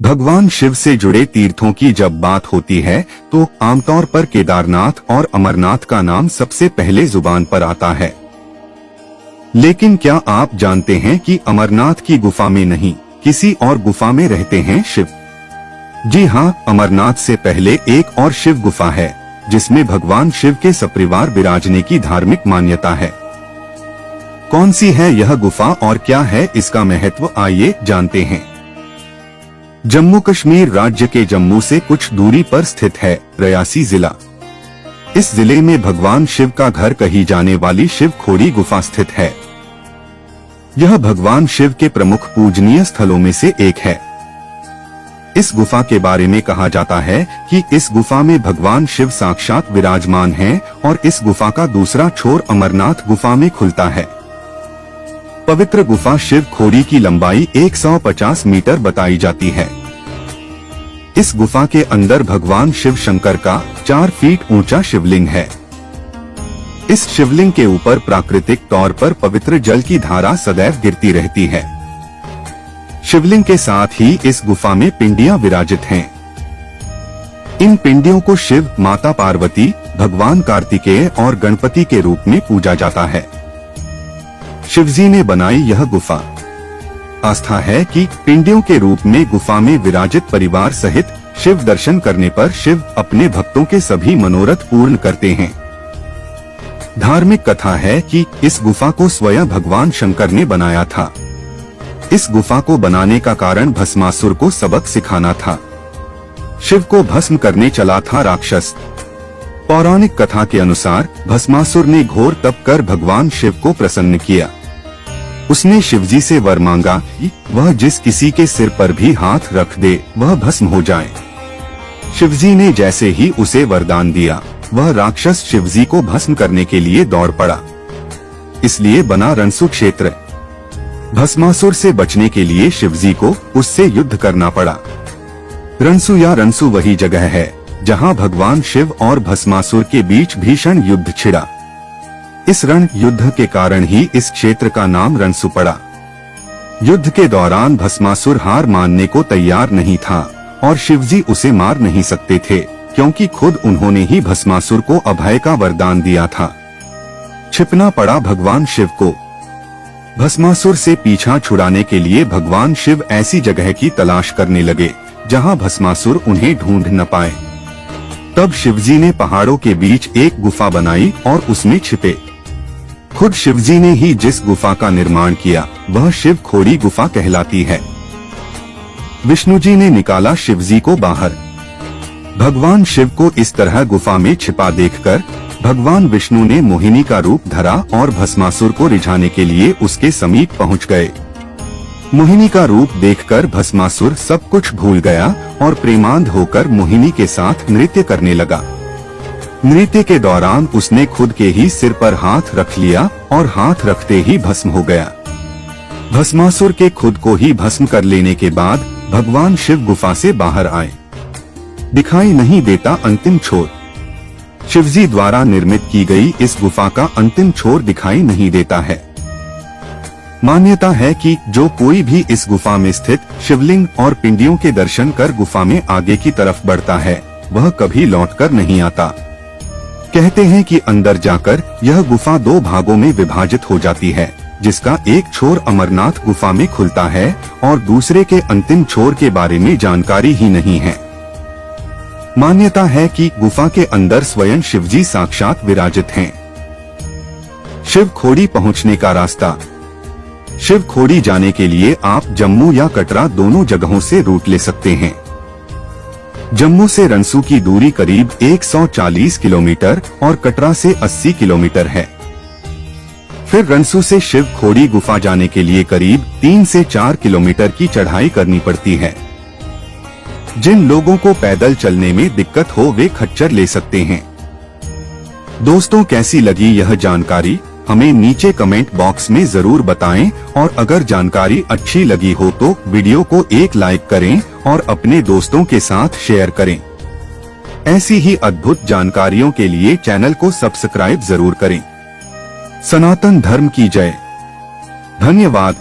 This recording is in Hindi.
भगवान शिव से जुड़े तीर्थों की जब बात होती है तो आमतौर पर केदारनाथ और अमरनाथ का नाम सबसे पहले जुबान पर आता है। लेकिन क्या आप जानते हैं कि अमरनाथ की गुफा में नहीं, किसी और गुफा में रहते हैं शिव? जी हाँ, अमरनाथ से पहले एक और शिव गुफा है जिसमें भगवान शिव के सपरिवार विराजने की धार्मिक मान्यता है। कौन सी है यह गुफा और क्या है इसका महत्व, आइए जानते हैं। जम्मू कश्मीर राज्य के जम्मू से कुछ दूरी पर स्थित है रियासी जिला। इस जिले में भगवान शिव का घर कही जाने वाली शिव खोड़ी गुफा स्थित है। यह भगवान शिव के प्रमुख पूजनीय स्थलों में से एक है। इस गुफा के बारे में कहा जाता है कि इस गुफा में भगवान शिव साक्षात विराजमान हैं और इस गुफा का दूसरा छोर अमरनाथ गुफा में खुलता है। पवित्र गुफा शिव खोड़ी की लंबाई 150 मीटर बताई जाती है। इस गुफा के अंदर भगवान शिव शंकर का 4 फीट ऊंचा शिवलिंग है। इस शिवलिंग के ऊपर प्राकृतिक तौर पर पवित्र जल की धारा सदैव गिरती रहती है। शिवलिंग के साथ ही इस गुफा में पिंडियां विराजित हैं। इन पिंडियों को शिव, माता पार्वती, भगवान कार्तिकेय और गणपति के रूप में पूजा जाता है। शिवजी ने बनाई यह गुफा। आस्था है कि पिंडियों के रूप में गुफा में विराजित परिवार सहित शिव दर्शन करने पर शिव अपने भक्तों के सभी मनोरथ पूर्ण करते हैं। धार्मिक कथा है कि इस गुफा को स्वयं भगवान शंकर ने बनाया था। इस गुफा को बनाने का कारण भस्मासुर को सबक सिखाना था। शिव को भस्म करने चला था राक्षस। पौराणिक कथा के अनुसार भस्मासुर ने घोर तप कर भगवान शिव को प्रसन्न किया। उसने शिवजी से वर मांगा कि वह जिस किसी के सिर पर भी हाथ रख दे वह भस्म हो जाए। शिवजी ने जैसे ही उसे वरदान दिया, वह राक्षस शिवजी को भस्म करने के लिए दौड़ पड़ा। इसलिए बना रणसु क्षेत्र। भस्मासुर से बचने के लिए शिवजी को उससे युद्ध करना पड़ा। रणसु या रणसु वही जगह है जहां भगवान शिव और भस्मासुर के बीच भीषण युद्ध छिड़ा। इस रण युद्ध के कारण ही इस क्षेत्र का नाम रणसु पड़ा। युद्ध के दौरान भस्मासुर हार मानने को तैयार नहीं था और शिवजी उसे मार नहीं सकते थे, क्योंकि खुद उन्होंने ही भस्मासुर को अभय का वरदान दिया था। छिपना पड़ा भगवान शिव को। भस्मासुर से पीछा छुड़ाने के लिए भगवान शिव ऐसी जगह की तलाश करने लगे जहां भस्मासुर उन्हें ढूंढ न पाए। तब शिवजी ने पहाड़ों के बीच एक गुफा बनाई और उसमें छिपे। खुद शिवजी ने ही जिस गुफा का निर्माण किया वह शिव खोड़ी गुफा कहलाती है। विष्णु जी ने निकाला शिवजी को बाहर। भगवान शिव को इस तरह गुफा में छिपा देखकर भगवान विष्णु ने मोहिनी का रूप धरा और भस्मासुर को रिझाने के लिए उसके समीप पहुंच गए। मोहिनी का रूप देखकर भस्मासुर सब कुछ भूल गया और प्रेमांध होकर मोहिनी के साथ नृत्य करने लगा। नृत्य के दौरान उसने खुद के ही सिर पर हाथ रख लिया और हाथ रखते ही भस्म हो गया। भस्मासुर के खुद को ही भस्म कर लेने के बाद भगवान शिव गुफा से बाहर आए। दिखाई नहीं देता अंतिम छोर। शिवजी द्वारा निर्मित की गई इस गुफा का अंतिम छोर दिखाई नहीं देता है। मान्यता है कि जो कोई भी इस गुफा में स्थित शिवलिंग और पिंडियों के दर्शन कर गुफा में आगे की तरफ बढ़ता है, वह कभी लौटकर नहीं आता। कहते हैं कि अंदर जाकर यह गुफा 2 भागों में विभाजित हो जाती है, जिसका एक छोर अमरनाथ गुफा में खुलता है और दूसरे के अंतिम छोर के बारे में जानकारी ही नहीं है। मान्यता है कि गुफा के अंदर स्वयं शिवजी साक्षात विराजित हैं। शिव खोड़ी पहुंचने का रास्ता। शिव खोड़ी जाने के लिए आप जम्मू या कटरा दोनों जगहों से रूट ले सकते हैं। जम्मू से रणसु की दूरी करीब 140 किलोमीटर और कटरा से 80 किलोमीटर है। फिर रणसु से शिव खोड़ी गुफा जाने के लिए करीब 3 से 4 किलोमीटर की चढ़ाई करनी पड़ती है। जिन लोगों को पैदल चलने में दिक्कत हो वे खच्चर ले सकते हैं। दोस्तों, कैसी लगी यह जानकारी हमें नीचे कमेंट बॉक्स में जरूर बताएं और अगर जानकारी अच्छी लगी हो तो वीडियो को एक लाइक करें और अपने दोस्तों के साथ शेयर करें। ऐसी ही अद्भुत जानकारियों के लिए चैनल को सब्सक्राइब जरूर करें। सनातन धर्म की जय। धन्यवाद।